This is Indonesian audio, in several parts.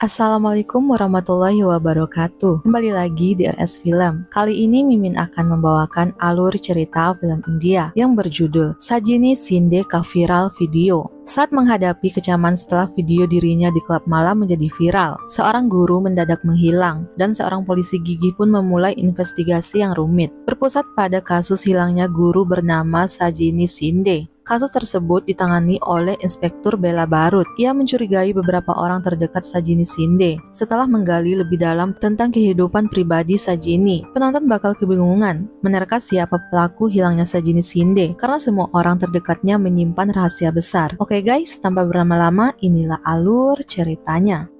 Assalamualaikum warahmatullahi wabarakatuh. Kembali lagi di RS Film. Kali ini Mimin akan membawakan alur cerita film India yang berjudul Sajini Shinde Ka Viral Video. Saat menghadapi kecaman setelah video dirinya di klub malam menjadi viral, seorang guru mendadak menghilang dan seorang polisi gigih pun memulai investigasi yang rumit. Berpusat pada kasus hilangnya guru bernama Sajini Shinde. Kasus tersebut ditangani oleh Inspektur Bella Barut. Ia mencurigai beberapa orang terdekat Sajini Shinde. Setelah menggali lebih dalam tentang kehidupan pribadi Sajini, penonton bakal kebingungan menerka siapa pelaku hilangnya Sajini Shinde karena semua orang terdekatnya menyimpan rahasia besar. Oke guys, tanpa berlama-lama, inilah alur ceritanya.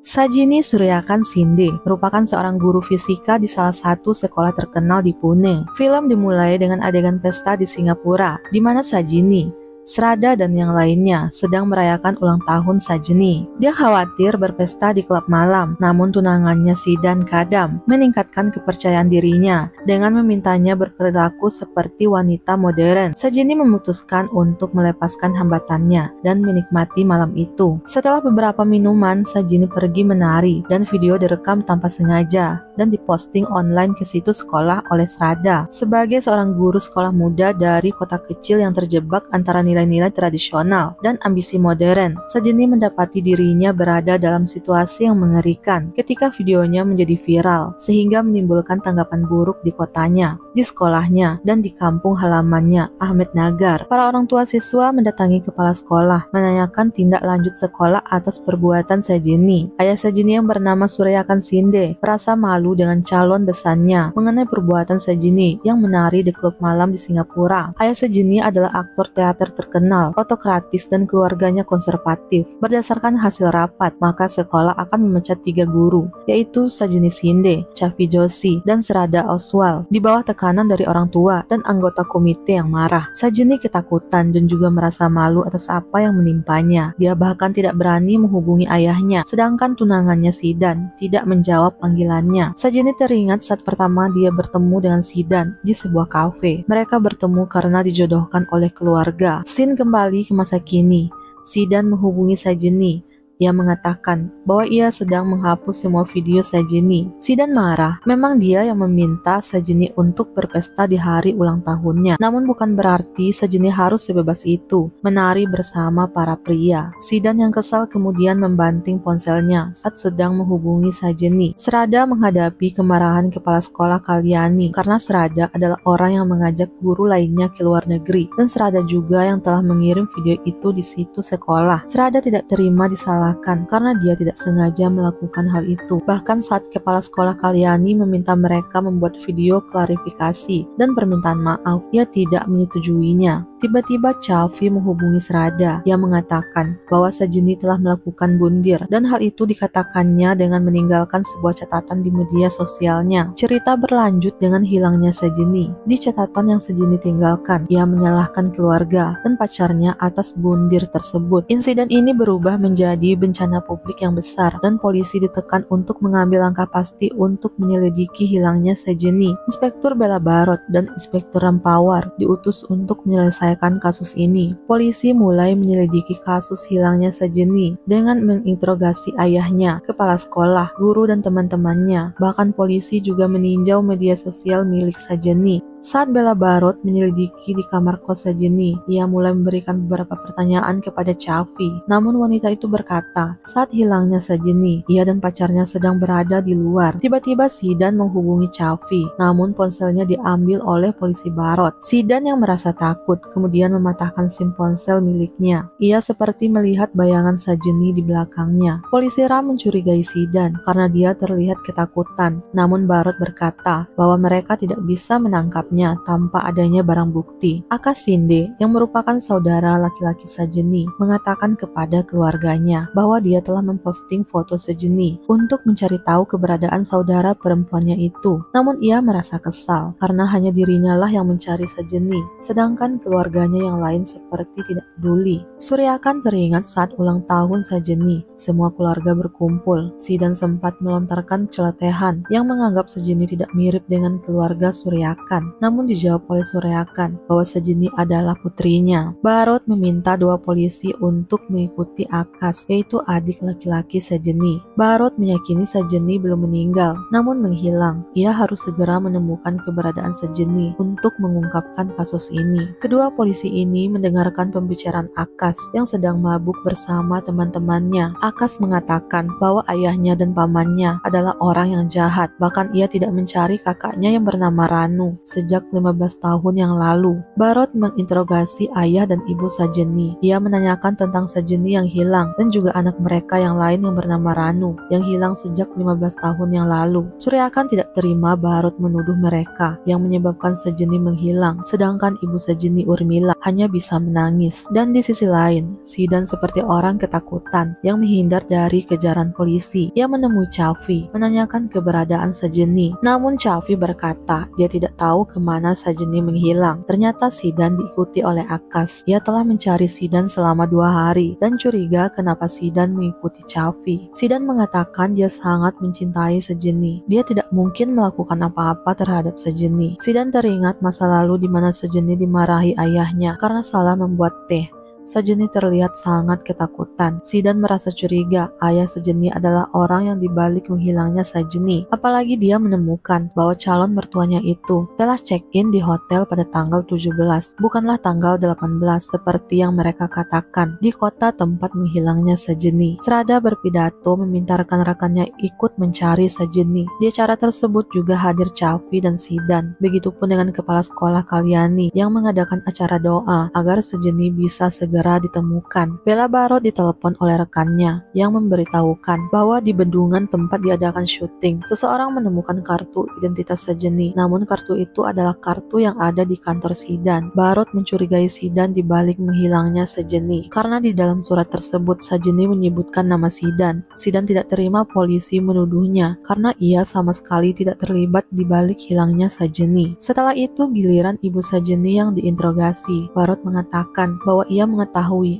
Sajini Suryakan Shinde merupakan seorang guru fisika di salah satu sekolah terkenal di Pune. Film dimulai dengan adegan pesta di Singapura, di mana Sajini, Srada dan yang lainnya sedang merayakan ulang tahun Sajini. Dia khawatir berpesta di klub malam, namun tunangannya Sidan Kadam meningkatkan kepercayaan dirinya dengan memintanya berperilaku seperti wanita modern. Sajini memutuskan untuk melepaskan hambatannya dan menikmati malam itu. Setelah beberapa minuman, Sajini pergi menari dan video direkam tanpa sengaja dan diposting online ke situs sekolah oleh Srada. Sebagai seorang guru sekolah muda dari kota kecil yang terjebak antara nilai-nilai tradisional dan ambisi modern, Sajini mendapati dirinya berada dalam situasi yang mengerikan ketika videonya menjadi viral, sehingga menimbulkan tanggapan buruk di kotanya, di sekolahnya, dan di kampung halamannya, Ahmed Nagar. Para orang tua siswa mendatangi kepala sekolah, menanyakan tindak lanjut sekolah atas perbuatan Sajini. Ayah Sajini yang bernama Suryakan Shinde merasa malu dengan calon besannya mengenai perbuatan Sajini yang menari di klub malam di Singapura. Ayah Sajini adalah aktor teater terkenal, otokratis, dan keluarganya konservatif. Berdasarkan hasil rapat, maka sekolah akan memecat 3 guru, yaitu Sajini Shinde, Chavi Joshi, dan Srada Oswal, di bawah tekanan dari orang tua dan anggota komite yang marah. Sajini ketakutan dan juga merasa malu atas apa yang menimpanya. Dia bahkan tidak berani menghubungi ayahnya, sedangkan tunangannya Sidan tidak menjawab panggilannya. Sajini teringat saat pertama dia bertemu dengan Sidan di sebuah kafe. Mereka bertemu karena dijodohkan oleh keluarga. Scene kembali ke masa kini. Sidan menghubungi Sajini. Ia mengatakan bahwa ia sedang menghapus semua video Sajini. Sidan marah. Memang dia yang meminta Sajini untuk berpesta di hari ulang tahunnya. Namun bukan berarti Sajini harus sebebas itu menari bersama para pria. Sidan yang kesal kemudian membanting ponselnya saat sedang menghubungi Sajini. Srada menghadapi kemarahan kepala sekolah Kalyani karena Srada adalah orang yang mengajak guru lainnya ke luar negeri, dan Srada juga yang telah mengirim video itu di situs sekolah. Srada tidak terima disalahkan karena dia tidak sengaja melakukan hal itu. Bahkan saat kepala sekolah Kalyani meminta mereka membuat video klarifikasi dan permintaan maaf, ia tidak menyetujuinya. Tiba-tiba Chavi menghubungi Srada. Ia mengatakan bahwa Sajini telah melakukan bundir, dan hal itu dikatakannya dengan meninggalkan sebuah catatan di media sosialnya. Cerita berlanjut dengan hilangnya Sajini. Di catatan yang Sajini tinggalkan, ia menyalahkan keluarga dan pacarnya atas bundir tersebut. Insiden ini berubah menjadi bencana publik yang besar, dan polisi ditekan untuk mengambil langkah pasti untuk menyelidiki hilangnya Sajini. Inspektur Bella Barot dan Inspektur Rampawar diutus untuk menyelesaikan kasus ini. Polisi mulai menyelidiki kasus hilangnya Sajini dengan menginterogasi ayahnya, kepala sekolah, guru, dan teman-temannya. Bahkan polisi juga meninjau media sosial milik Sajini. Saat Bella Barot menyelidiki di kamar kos Sajini, ia mulai memberikan beberapa pertanyaan kepada Chavi. Namun wanita itu berkata, saat hilangnya Sajini, ia dan pacarnya sedang berada di luar. Tiba-tiba Sidan menghubungi Chavi, namun ponselnya diambil oleh polisi Barot. Sidan yang merasa takut kemudian mematahkan SIM ponsel miliknya. Ia seperti melihat bayangan Sajini di belakangnya. Polisi Ram mencurigai Sidan karena dia terlihat ketakutan. Namun Barot berkata bahwa mereka tidak bisa menangkapnya menangkapnya tanpa adanya barang bukti. Aka Sinde, yang merupakan saudara laki-laki Sajeni, mengatakan kepada keluarganya bahwa dia telah memposting foto Sajeni untuk mencari tahu keberadaan saudara perempuannya itu. Namun ia merasa kesal karena hanya dirinya lah yang mencari Sajeni, sedangkan keluarganya yang lain seperti tidak peduli. Suryakan teringat saat ulang tahun Sajeni, semua keluarga berkumpul. Sidan sempat melontarkan celetehan yang menganggap Sajeni tidak mirip dengan keluarga Suryakan. Namun dijawab oleh Suryakan bahwa Sajeni adalah putrinya. Barot meminta dua polisi untuk mengikuti Akas, yaitu adik laki-laki Sajeni. Barot meyakini Sajeni belum meninggal, namun menghilang. Ia harus segera menemukan keberadaan Sajeni untuk mengungkapkan kasus ini. Kedua polisi ini mendengarkan pembicaraan Akas yang sedang mabuk bersama teman-temannya. Akas mengatakan bahwa ayahnya dan pamannya adalah orang yang jahat, bahkan ia tidak mencari kakaknya yang bernama Ranu sejak 15 tahun yang lalu. Barot menginterogasi ayah dan ibu Sajeni. Ia menanyakan tentang Sajeni yang hilang dan juga anak mereka yang lain yang bernama Ranu yang hilang sejak 15 tahun yang lalu. Suryakan tidak terima Barot menuduh mereka yang menyebabkan Sajeni menghilang, sedangkan ibu Sajeni Urmila hanya bisa menangis. Dan di sisi lain, Sidan seperti orang ketakutan yang menghindar dari kejaran polisi. Ia menemui Chavi, menanyakan keberadaan Sajeni. Namun Chavi berkata dia tidak tahu kemana Sajeni menghilang. Ternyata Sidan diikuti oleh Akas. Ia telah mencari Sidan selama 2 hari dan curiga kenapa Sidan mengikuti Chavi. Sidan mengatakan dia sangat mencintai Sajeni. Dia tidak mungkin melakukan apa-apa terhadap Sajeni. Sidan teringat masa lalu di mana Sajeni dimarahi ayahnya karena salah membuat teh. Sajeni terlihat sangat ketakutan. Sidan merasa curiga ayah Sajeni adalah orang yang dibalik menghilangnya Sajeni. Apalagi dia menemukan bahwa calon mertuanya itu telah check-in di hotel pada tanggal 17, bukanlah tanggal 18 seperti yang mereka katakan di kota tempat menghilangnya Sajeni. Srada berpidato meminta rekan-rekannya ikut mencari Sajeni. Di acara tersebut juga hadir Chavi dan Sidan. Begitupun dengan kepala sekolah Kalyani yang mengadakan acara doa agar Sajeni bisa segera ditemukan. Bella Barot ditelepon oleh rekannya yang memberitahukan bahwa di bendungan tempat diadakan syuting, seseorang menemukan kartu identitas Sajeni. Namun kartu itu adalah kartu yang ada di kantor Sidan. Barot mencurigai Sidan di balik menghilangnya Sajeni karena di dalam surat tersebut Sajeni menyebutkan nama Sidan. Sidan tidak terima polisi menuduhnya karena ia sama sekali tidak terlibat di balik hilangnya Sajeni. Setelah itu giliran ibu Sajeni yang diinterogasi. Barot mengatakan bahwa ia mengetahui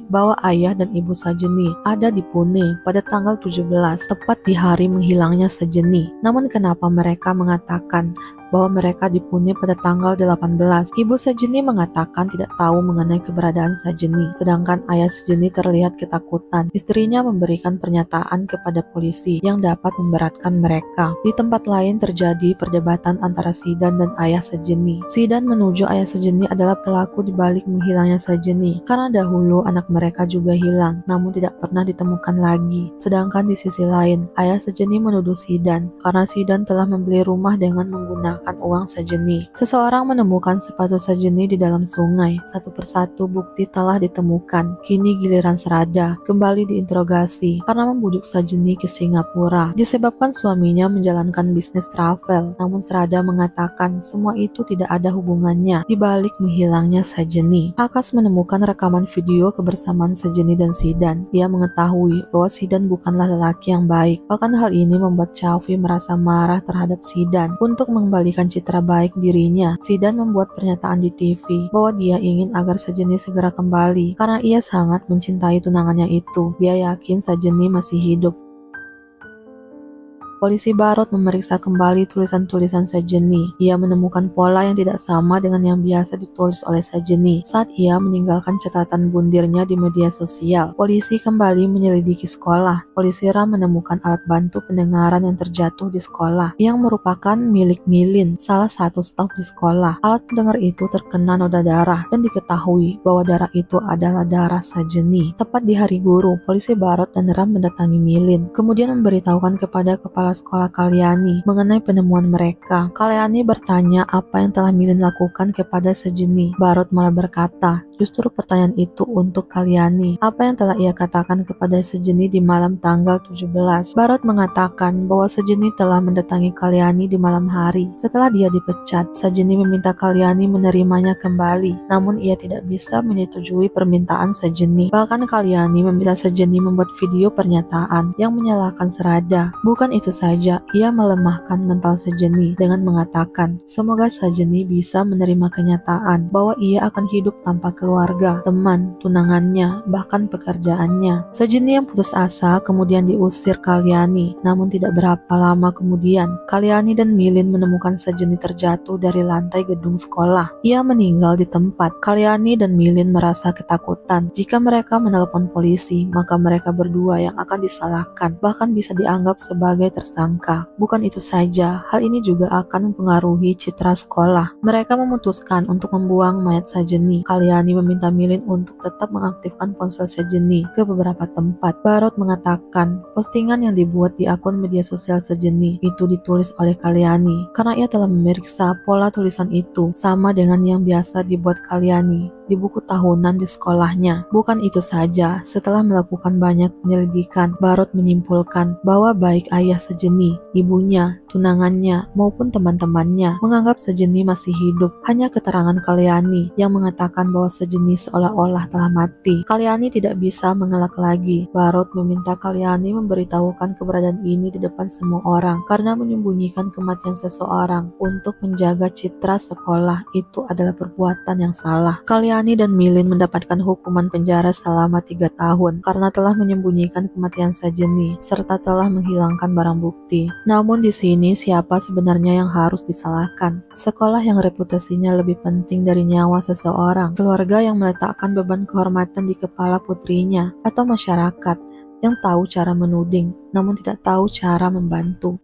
bahwa ayah dan ibu Sajeni ada di Pune pada tanggal 17, tepat di hari menghilangnya Sajeni. Namun kenapa mereka mengatakan bahwa mereka di Pune pada tanggal 18? Ibu Sajeni mengatakan tidak tahu mengenai keberadaan Sajeni, sedangkan ayah Sajeni terlihat ketakutan. Istrinya memberikan pernyataan kepada polisi yang dapat memberatkan mereka. Di tempat lain terjadi perdebatan antara Sidan dan ayah Sajeni. Sidan menuju ayah Sajeni adalah pelaku di balik menghilangnya Sajeni karena dahulu anak mereka juga hilang namun tidak pernah ditemukan lagi. Sedangkan di sisi lain, ayah Sajeni menuduh Sidan karena Sidan telah membeli rumah dengan menggunakan uang Sajeni. Seseorang menemukan sepatu Sajeni di dalam sungai. Satu persatu bukti telah ditemukan. Kini giliran Srada kembali diinterogasi karena membujuk Sajeni ke Singapura disebabkan suaminya menjalankan bisnis travel. Namun Srada mengatakan semua itu tidak ada hubungannya di balik menghilangnya Sajeni. Akas menemukan rekaman video kebersamaan Sajeni dan Sidan. Ia mengetahui bahwa Sidan bukanlah lelaki yang baik. Bahkan hal ini membuat Chavi merasa marah terhadap Sidan. Untuk mengembalikan citra baik dirinya, Sidan membuat pernyataan di TV bahwa dia ingin agar Sajeni segera kembali karena ia sangat mencintai tunangannya itu. Dia yakin Sajeni masih hidup. Polisi Barot memeriksa kembali tulisan-tulisan Sajeni. Ia menemukan pola yang tidak sama dengan yang biasa ditulis oleh Sajeni saat ia meninggalkan catatan bundirnya di media sosial. Polisi kembali menyelidiki sekolah. Polisi Ram menemukan alat bantu pendengaran yang terjatuh di sekolah yang merupakan milik Milin, salah satu staf di sekolah. Alat pendengar itu terkena noda darah dan diketahui bahwa darah itu adalah darah Sajeni. Tepat di hari guru, polisi Barot dan Ram mendatangi Milin, kemudian memberitahukan kepada kepala kepala sekolah Kalyani mengenai penemuan mereka. Kalyani bertanya apa yang telah Milin lakukan kepada Sejeni. Barot malah berkata, justru pertanyaan itu untuk Kalyani. Apa yang telah ia katakan kepada Sejeni di malam tanggal 17? Barot mengatakan bahwa Sejeni telah mendatangi Kalyani di malam hari. Setelah dia dipecat, Sejeni meminta Kalyani menerimanya kembali. Namun ia tidak bisa menyetujui permintaan Sejeni. Bahkan Kalyani meminta Sejeni membuat video pernyataan yang menyalahkan Serada. Bukan itu saja, ia melemahkan mental Sejeni dengan mengatakan, semoga Sejeni bisa menerima kenyataan bahwa ia akan hidup tanpa keluarga, teman, tunangannya, bahkan pekerjaannya. Sejeni yang putus asa kemudian diusir Kalyani. Namun tidak berapa lama kemudian, Kalyani dan Milin menemukan Sejeni terjatuh dari lantai gedung sekolah. Ia meninggal di tempat. Kalyani dan Milin merasa ketakutan. Jika mereka menelepon polisi, maka mereka berdua yang akan disalahkan, bahkan bisa dianggap sebagai tersangka. Bukan itu saja, hal ini juga akan mempengaruhi citra sekolah. Mereka memutuskan untuk membuang mayat Sejeni. Kalyani meminta Milin untuk tetap mengaktifkan ponsel Sejeni ke beberapa tempat. Barot mengatakan, postingan yang dibuat di akun media sosial Sejeni itu ditulis oleh Kalyani karena ia telah memeriksa pola tulisan itu sama dengan yang biasa dibuat Kalyani di buku tahunan di sekolahnya. Bukan itu saja, setelah melakukan banyak penyelidikan, Barot menyimpulkan bahwa baik ayah Sejeni, ibunya, tunangannya, maupun teman-temannya menganggap Sejeni masih hidup. Hanya keterangan Kalyani yang mengatakan bahwa Sejeni seolah-olah telah mati. Kalyani tidak bisa mengelak lagi. Barot meminta Kalyani memberitahukan keberadaan ini di depan semua orang karena menyembunyikan kematian seseorang untuk menjaga citra sekolah itu adalah perbuatan yang salah. Kalyani dan Milin mendapatkan hukuman penjara selama 3 tahun karena telah menyembunyikan kematian Sejeni serta telah menghilangkan barang bukti. Namun di sini siapa sebenarnya yang harus disalahkan? Sekolah yang reputasinya lebih penting dari nyawa seseorang, keluarga yang meletakkan beban kehormatan di kepala putrinya, atau masyarakat yang tahu cara menuding namun tidak tahu cara membantu.